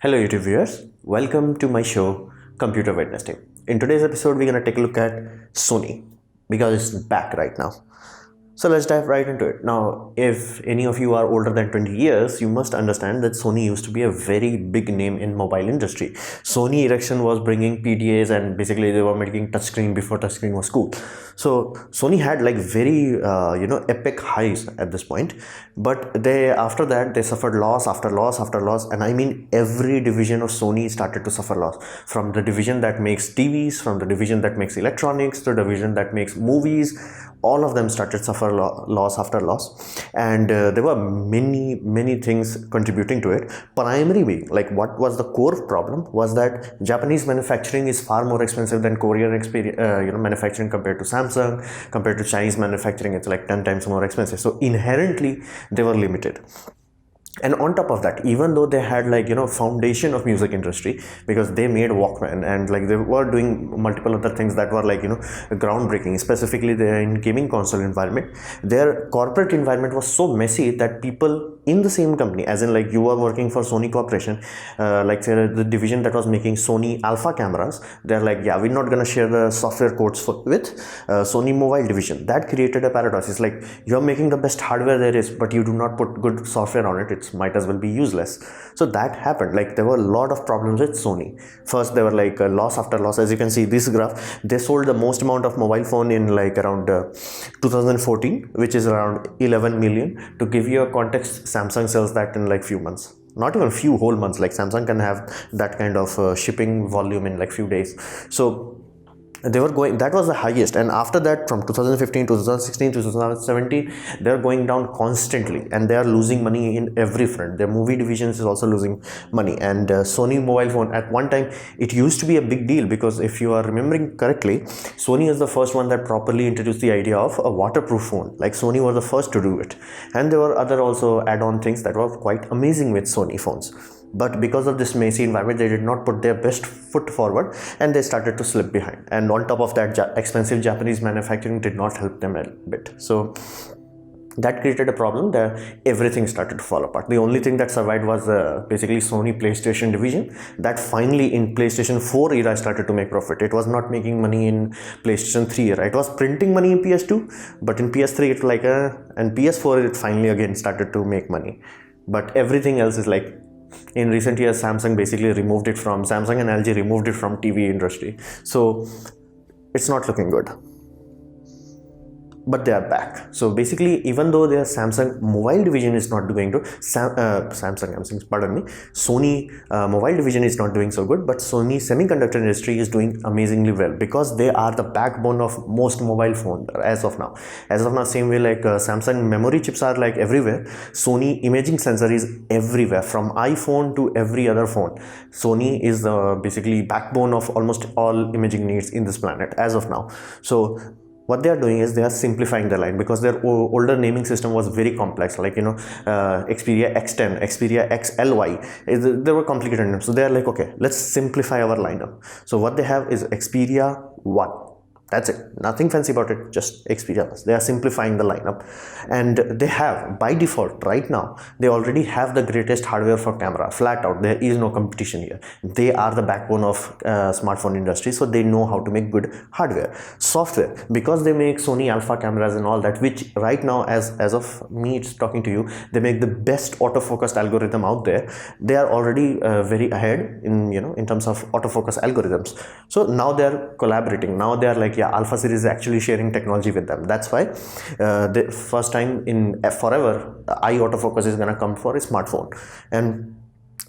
Hello YouTube viewers, welcome to my show Computer Wednesday. In today's episode we're going to take a look at Sony because it's back right now. So let's dive right into it. Now, if any of you are older than 20 years, you must understand that Sony used to be a very big name in mobile industry. Sony Ericsson was bringing PDAs and basically they were making touchscreen before touchscreen was cool. So Sony had like very epic highs at this point, but after that they suffered loss after loss after loss, and I mean every division of Sony started to suffer loss. From the division that makes TVs, from the division that makes electronics, to the division that makes movies, all of them started suffer loss after loss, and there were many things contributing to it. Primary being, like, what was the core problem was that Japanese manufacturing is far more expensive than Korean manufacturing compared to Samsung. Compared to Chinese manufacturing, it's like 10 times more expensive, so inherently they were limited. And on top of that, even though they had foundation of music industry, because they made Walkman and like they were doing multiple other things that were groundbreaking, specifically they're in gaming console environment, their corporate environment was so messy that people in the same company, as in like you were working for Sony Corporation, like say the division that was making Sony Alpha cameras, they're like, yeah, we're not gonna share the software codes with Sony mobile division. That created a paradox. It's like you're making the best hardware there is, but you do not put good software on it. It might as well be useless. So that happened. Like there were a lot of problems with Sony. First, they were like loss after loss. As you can see this graph, they sold the most amount of mobile phone in like around 2014, which is around 11 million. To give you a context, Samsung sells that in like few months, not even few whole months. Like Samsung can have that kind of shipping volume in like few days. So they were going, that was the highest, and after that from 2015 to 2016 to 2017 they're going down constantly, and they are losing money in every front. Their movie divisions is also losing money, and Sony mobile phone, at one time it used to be a big deal, because if you are remembering correctly, Sony is the first one that properly introduced the idea of a waterproof phone. Like Sony was the first to do it, and there were other also add-on things that were quite amazing with Sony phones. But because of this messy environment, they did not put their best foot forward, and they started to slip behind. And on top of that, expensive Japanese manufacturing did not help them a bit. So that created a problem that everything started to fall apart. The only thing that survived was basically Sony PlayStation division, that finally in PlayStation 4 era started to make profit. It was not making money in PlayStation 3 era. It was printing money in PS2, but in PS3 it like and PS4 it finally again started to make money. But everything else is like, in recent years Samsung and LG removed it from TV industry, so it's not looking good. But they are back. So basically, even though their Samsung mobile division is not doing good, Sony mobile division is not doing so good, but Sony semiconductor industry is doing amazingly well, because they are the backbone of most mobile phones as of now. Same way like Samsung memory chips are like everywhere, Sony imaging sensor is everywhere, from iPhone to every other phone. Sony is the basically backbone of almost all imaging needs in this planet as of now. So what they are doing is they are simplifying the line, because their older naming system was very complex, like Xperia X10, Xperia XLY, they were complicated names. So they are like, okay, let's simplify our lineup. So what they have is Xperia 1. That's it, nothing fancy about it, just Xperia. They are simplifying the lineup, and they have by default right now, they already have the greatest hardware for camera, flat out. There is no competition here. They are the backbone of smartphone industry, so they know how to make good hardware. Software, because they make Sony Alpha cameras and all that, which right now as of me it's talking to you, they make the best autofocus algorithm out there. They are already very ahead in terms of autofocus algorithms. So now they are collaborating. Now they are like, yeah, Alpha series is actually sharing technology with them. That's why the first time in forever eye autofocus is gonna come for a smartphone. And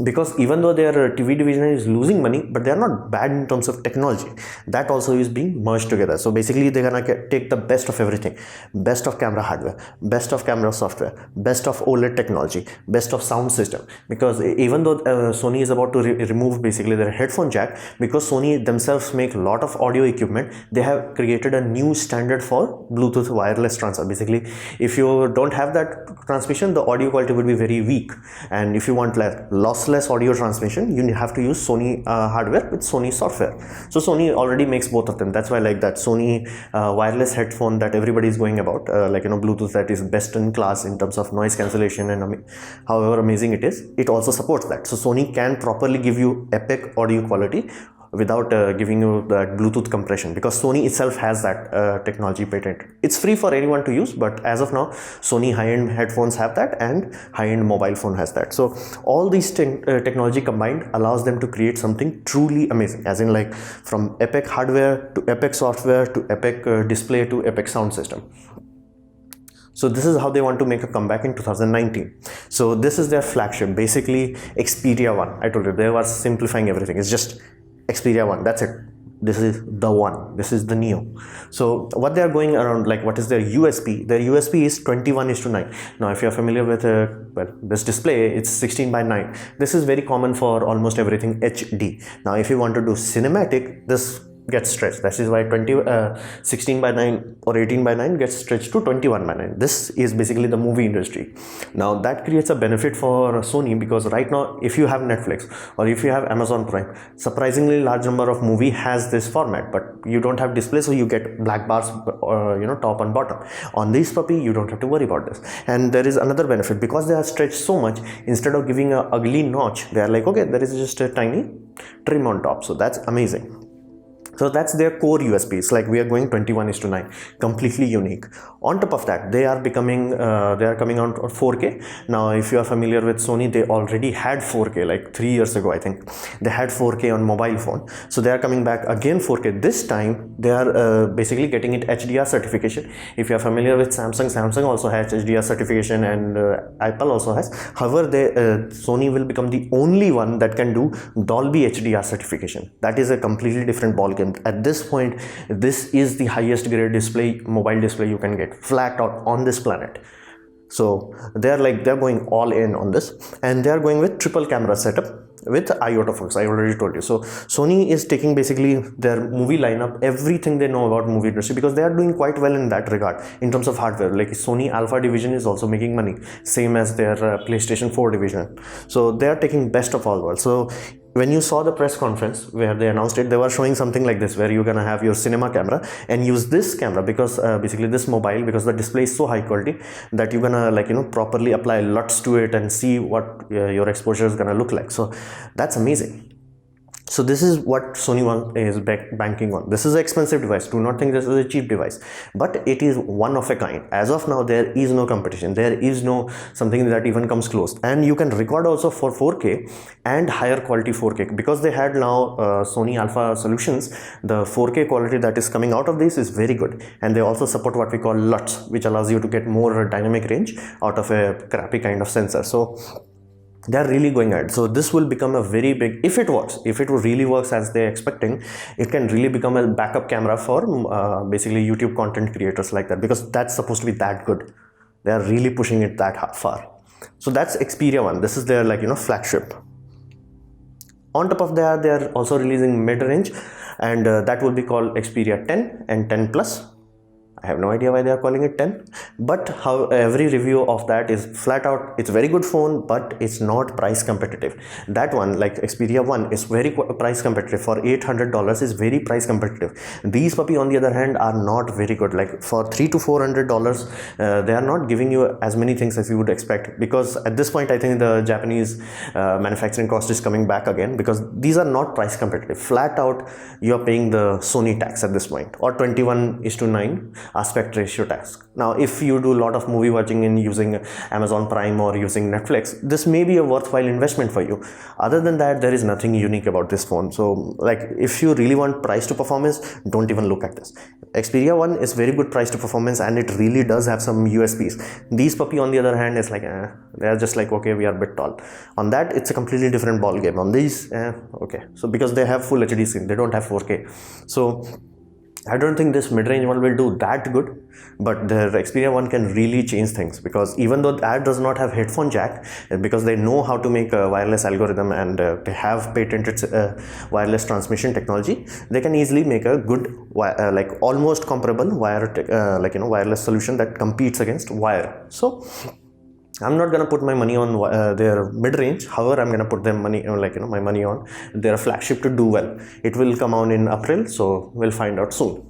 because even though their TV division is losing money, but they are not bad in terms of technology. That also is being merged together. So basically they're gonna take the best of everything, best of camera hardware, best of camera software, best of OLED technology, best of sound system. Because even though Sony is about to remove basically their headphone jack, because Sony themselves make a lot of audio equipment, they have created a new standard for Bluetooth wireless transfer. Basically, if you don't have that transmission, the audio quality would be very weak, and if you want like lossless lossless audio transmission, you have to use Sony hardware with Sony software. So Sony already makes both of them. That's why I like that Sony wireless headphone that everybody is going about, Bluetooth, that is best in class in terms of noise cancellation, and however amazing it is, it also supports that. So Sony can properly give you epic audio quality without giving you that Bluetooth compression, because Sony itself has that technology patent. It's free for anyone to use, but as of now, Sony high-end headphones have that, and high-end mobile phone has that. So all these technology combined allows them to create something truly amazing, as in like from epic hardware to epic software to epic display to epic sound system. So this is how they want to make a comeback in 2019. So this is their flagship, basically Xperia 1. I told you, they were simplifying everything. It's just Xperia 1, that's it. This is the one, this is the Neo. So what they are going around, like what is their USP? Their USP is 21:9. Now if you're familiar with this display, it's 16:9. This is very common for almost everything HD. Now if you want to do cinematic, this gets stretched. That is why 16:9 or 18:9 gets stretched to 21:9. This is basically the movie industry. Now that creates a benefit for Sony, because right now if you have Netflix or if you have Amazon Prime, surprisingly large number of movie has this format, but you don't have display, so you get black bars top and bottom. On this puppy you don't have to worry about this. And there is another benefit, because they are stretched so much, instead of giving a ugly notch, they are like, okay, there is just a tiny trim on top. So that's amazing. So that's their core USPs. Like we are going 21:9, completely unique. On top of that, they are coming out 4K. Now, if you are familiar with Sony, they already had 4K like 3 years ago, I think. They had 4K on mobile phone. So they are coming back again 4K. This time, they are basically getting it HDR certification. If you are familiar with Samsung also has HDR certification, and Apple also has. However, Sony will become the only one that can do Dolby HDR certification. That is a completely different ballgame. At this point, this is the highest grade display, mobile display you can get flat out on this planet. So they're going all in on this, and they're going with triple camera setup with autofocus. I already told you. So Sony is taking basically their movie lineup, everything they know about movie industry, because they are doing quite well in that regard in terms of hardware. Like Sony Alpha division is also making money, same as their PlayStation 4 division. So they are taking best of all worlds. So when you saw the press conference where they announced it, they were showing something like this, where you're gonna have your cinema camera and use this camera, because basically this mobile, because the display is so high quality that you're gonna properly apply LUTs to it and see what your exposure is gonna look like. So that's amazing. So this is what Sony is banking on. This is an expensive device. Do not think this is a cheap device, but it is one of a kind. As of now, there is no competition. There is no something that even comes close. And you can record also for 4K and higher quality 4K, because they had now Sony Alpha solutions. The 4K quality that is coming out of this is very good. And they also support what we call LUTs, which allows you to get more dynamic range out of a crappy kind of sensor. So they're really going ahead. So this will become a very big, if it really works as they're expecting, it can really become a backup camera for basically YouTube content creators like that, because that's supposed to be that good. They are really pushing it that far. So that's Xperia 1. This is their flagship. On top of that, they are also releasing mid-range, and that will be called Xperia 10 and 10 Plus. I have no idea why they are calling it 10, but how every review of that is flat out, it's a very good phone, but it's not price competitive. That one, like Xperia 1, is very price competitive. For $800 is very price competitive. These puppy, on the other hand, are not very good. Like for $300 to $400, they are not giving you as many things as you would expect, because at this point, I think the Japanese manufacturing cost is coming back again, because these are not price competitive. Flat out, you are paying the Sony tax at this point, or 21:9 aspect ratio tax. Now if you do a lot of movie watching in using Amazon Prime or using Netflix, this may be a worthwhile investment for you. Other than that, there is nothing unique about this phone. So like if you really want price to performance, don't even look at this. Xperia 1 is very good price to performance, and it really does have some USPs. These puppy, on the other hand, is like they are just like, okay, we are a bit tall. On that, it's a completely different ball game. On these, okay, so because they have full HD screen, they don't have 4K. So I don't think this mid-range one will do that good, but the Xperia 1 can really change things, because even though that does not have headphone jack, because they know how to make a wireless algorithm, and they have patented wireless transmission technology, they can easily make a good like almost comparable wireless solution that competes against wire. So I'm not gonna put my money on their mid-range. However, I'm gonna put them money, my money on their flagship to do well. It will come out in April, so we'll find out soon.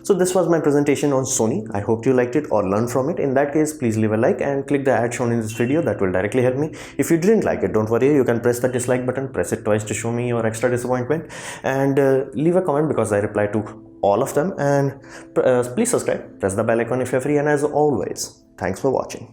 So this was my presentation on Sony. I hope you liked it or learned from it. In that case, please leave a like and click the ad shown in this video. That will directly help me. If you didn't like it, don't worry. You can press the dislike button, press it twice to show me your extra disappointment, and leave a comment because I reply to all of them. And please subscribe, press the bell icon if you're free, and as always, thanks for watching.